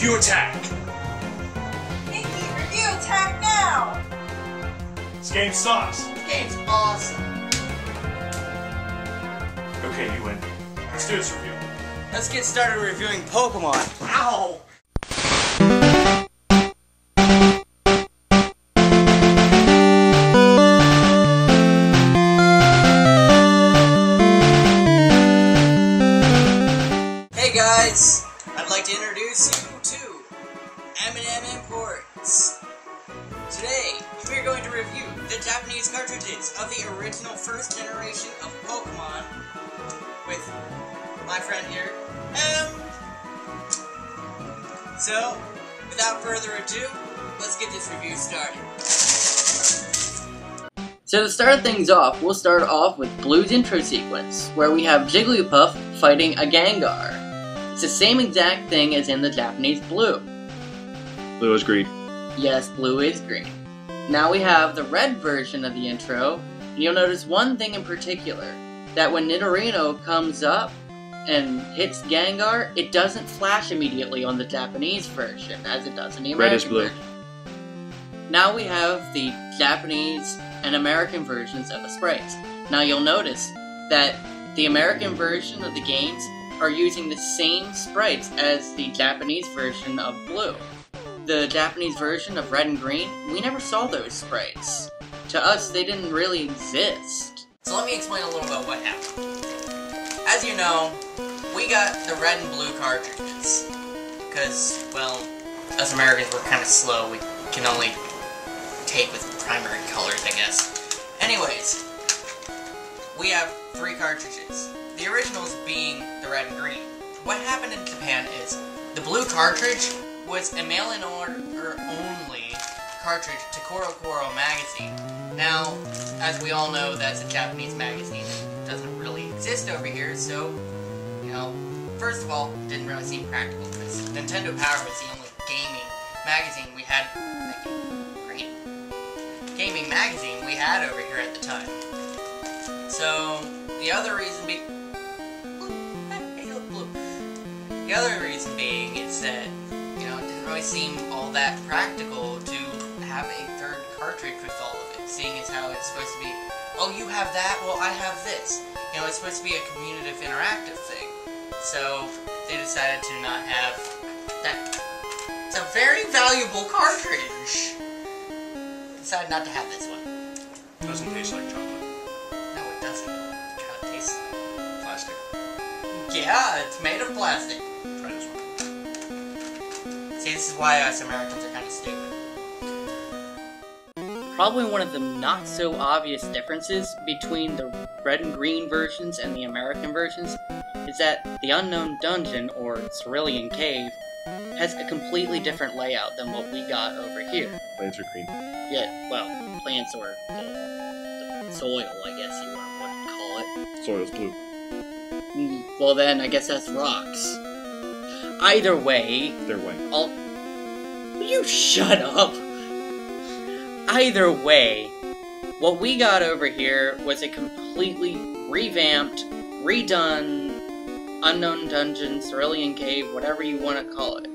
Review attack! Mickey, review attack now! This game sucks. This game's awesome. Okay, you win. Let's do this review. Let's get started reviewing Pokemon. Ow! Hey guys, I'd like to introduce you to M&amp Imports. Today, we're going to review the Japanese cartridges of the original first generation of Pokemon with my friend here, M. So, without further ado, let's get this review started. So to start things off, we'll start off with Blue's intro sequence, where we have Jigglypuff fighting a Gengar. It's the same exact thing as in the Japanese Blue. Blue is green. Yes, Blue is green. Now we have the red version of the intro, and you'll notice one thing in particular, that when Nidorino comes up and hits Gengar, it doesn't flash immediately on the Japanese version, as it does in the American Red is blue. version. Now we have the Japanese and American versions of the sprites. Now you'll notice that the American version of the games are using the same sprites as the Japanese version of Blue. The Japanese version of Red and Green, we never saw those sprites. To us, they didn't really exist. So let me explain a little about what happened. As you know, we got the red and blue cartridges. Because, well, us Americans were kind of slow. We can only take with primary colors, I guess. Anyways, we have 3 cartridges. The originals being the red and green. What happened in Japan is the blue cartridge was a mail-in order only cartridge to Koro Koro magazine. Now, as we all know, that's a Japanese magazine that doesn't really exist over here, so, you know, first of all, it didn't really seem practical because Nintendo Power was the only gaming magazine we had, gaming magazine we had over here at the time. So, the other reason being is that, you know, it didn't really seem all that practical to have a third cartridge with all of it, seeing as how it's supposed to be, oh, you have that, well, I have this. You know, it's supposed to be a communicative, interactive thing. So, they decided to not have that. It's a very valuable cartridge. Decided not to have this one. Doesn't taste like chocolate. No, it doesn't. It kind of tastes like Plastic. yeah, it's made of plastic. Try this one. See, this is why us Americans are kind of stupid. Probably one of the not so obvious differences between the red and green versions and the American versions is that the Unknown Dungeon, or Cerulean Cave, has a completely different layout than what we got over here. Plants are green. Yeah, well, plants or the soil, I guess you want to call it. Soil's blue. Well then, I guess that's rocks. Either way... They're white. Will you shut up? Either way, what we got over here was a completely revamped, redone, Unknown Dungeon, Cerulean Cave, whatever you want to call it.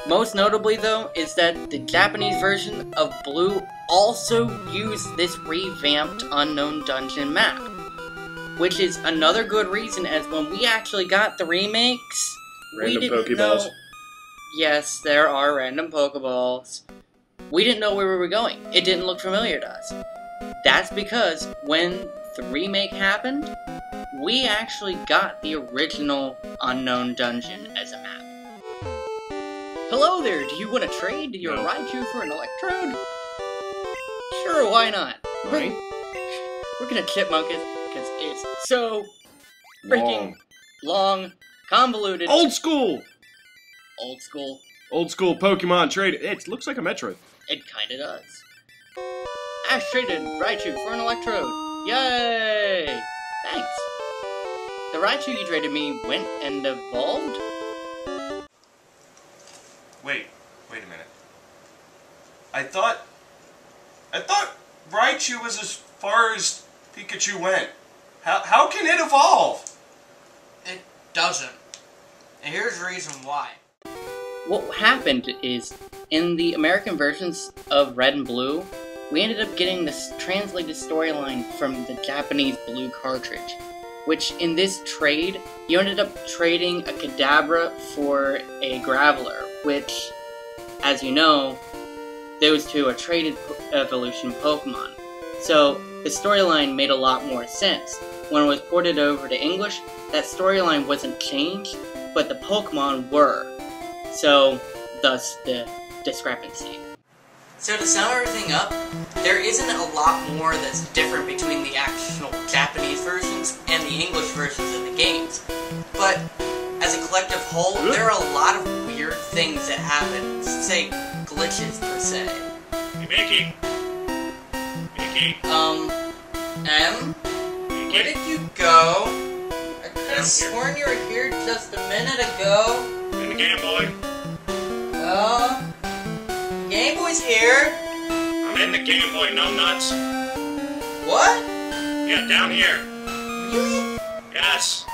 Most notably, though, is that the Japanese version of Blue also used this revamped Unknown Dungeon map. Which is another good reason, as when we actually got the remakes, we didn't Pokeballs. know... Yes, there are random Pokeballs. We didn't know where we were going. It didn't look familiar to us. That's because when the remake happened, we actually got the original Unknown Dungeon as a map. Hello there, do you want to trade your No. Raichu for an Electrode? Sure, why not? Right? We're gonna chipmunk it, because it's so freaking long, convoluted, Old school! old school. Old school Pokemon trade. It looks like a Metroid. It kinda does. Ash traded Raichu for an Electrode. Yay! Thanks. The Raichu you traded me went and evolved? Wait a minute. I thought Raichu was as far as Pikachu went. How can it evolve? It doesn't. And here's the reason why. what happened is, in the American versions of Red and Blue, we ended up getting this translated storyline from the Japanese Blue cartridge, which in this trade, you ended up trading a Kadabra for a Graveler, which, as you know, those two are traded evolution Pokemon. So the storyline made a lot more sense. When it was ported over to English, that storyline wasn't changed, but the Pokemon were. So, thus the discrepancy. So to sum everything up, there isn't a lot more that's different between the actual Japanese versions and the English versions of the games. But as a collective whole, there are a lot of weird things that happen, say glitches per se. Hey, Mickey. Mickey. M? Mickey. Where did you go? I could have sworn you were here just a minute ago. In the Game Boy. Game Boy's here. I'm in the Game Boy, numbnuts. What? Yeah, down here. Really? Yes.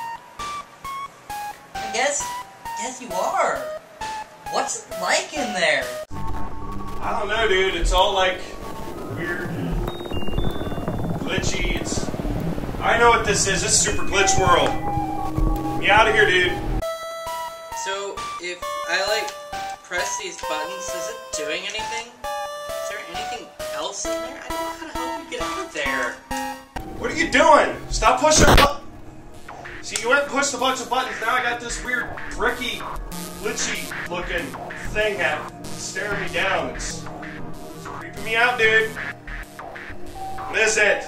I guess you are. What's it like in there? I don't know, dude. It's all like weird, glitchy. I know what this is. This is Super Glitch World. Get out of here, dude. So, if I press these buttons, is it doing anything? Is there anything else in there? I don't know how to help you get out of there. What are you doing? Stop pushing the See, you went and pushed a bunch of buttons. Now I got this weird, bricky, glitchy looking thing staring me down. It's creeping me out, dude. What is it?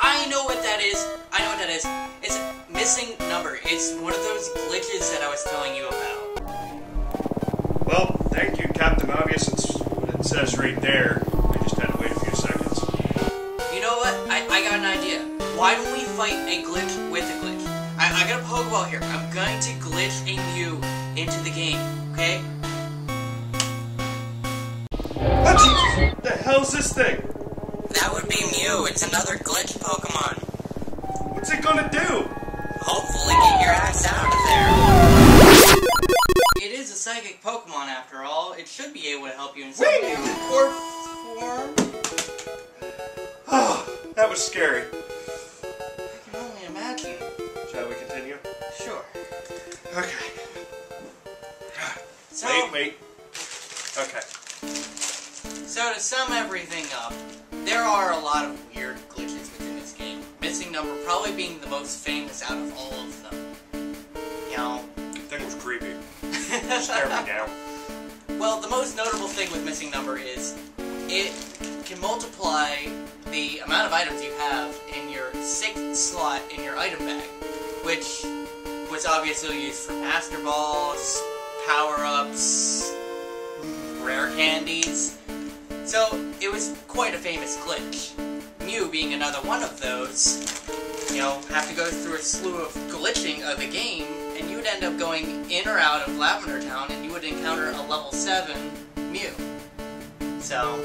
I know what that is. It's a missing number. It's one of those glitches that I was telling you about. Well, thank you, Captain Obvious. It's what it says right there. I just had to wait a few seconds. You know what? I got an idea. Why don't we fight a glitch with a glitch? I got a Pokeball here. I'm going to glitch a Mew into the game, okay? What the hell's this thing? That would be Mew. It's another glitch Pokemon. What's it gonna do? Hopefully get your ass out of there. It is a psychic Pokemon after all. It should be able to help you in some way or form. Oh, that was scary. I can only imagine. Shall we continue? Sure. Okay. So, Wait. Okay. So to sum everything up, there are a lot of weird glitches within this game. Missing number probably being the most famous out of all of them. You know. The thing was creepy. Stared me down. Well, the most notable thing with missing number is it can multiply the amount of items you have in your 6th slot in your item bag, which was obviously used for Master Balls, power-ups, rare candies. So, it was quite a famous glitch. Mew being another one of those, have to go through a slew of glitching of the game, and you would end up going in or out of Lavender Town, and you would encounter a level 7 Mew. So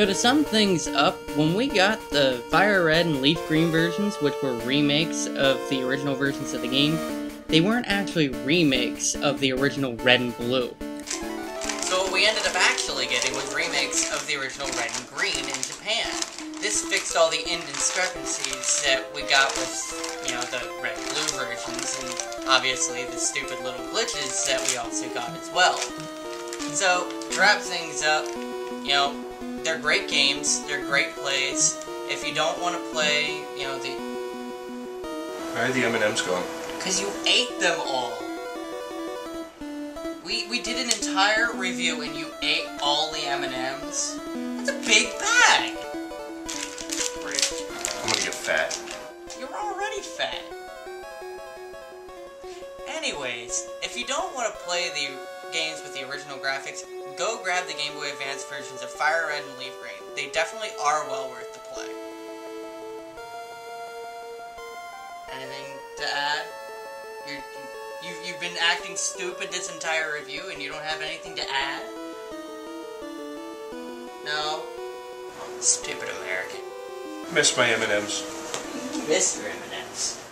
to sum things up, when we got the Fire Red and Leaf Green versions, which were remakes of the original versions of the game, they weren't actually remakes of the original Red and Blue. So what we ended up actually getting was remakes of the original Red and Green in Japan. This fixed all the indiscrepancies that we got with, the Red and Blue versions, and obviously the stupid little glitches that we also got as well. So, to wrap things up, they're great games, they're great plays. If you don't want to play, Where are the M&M's going? because you ate them all. We did an entire review and you ate all the M&Ms. That's a big bag. Great. I'm gonna get fat. You're already fat. Anyways, if you don't want to play the games with the original graphics, go grab the Game Boy Advance versions of Fire Red and Leaf Green. They definitely are well worth the play. Anything to add? You've been acting stupid this entire review and you don't have anything to add? No? Stupid American. Miss my M&M's. Mr. M&M's.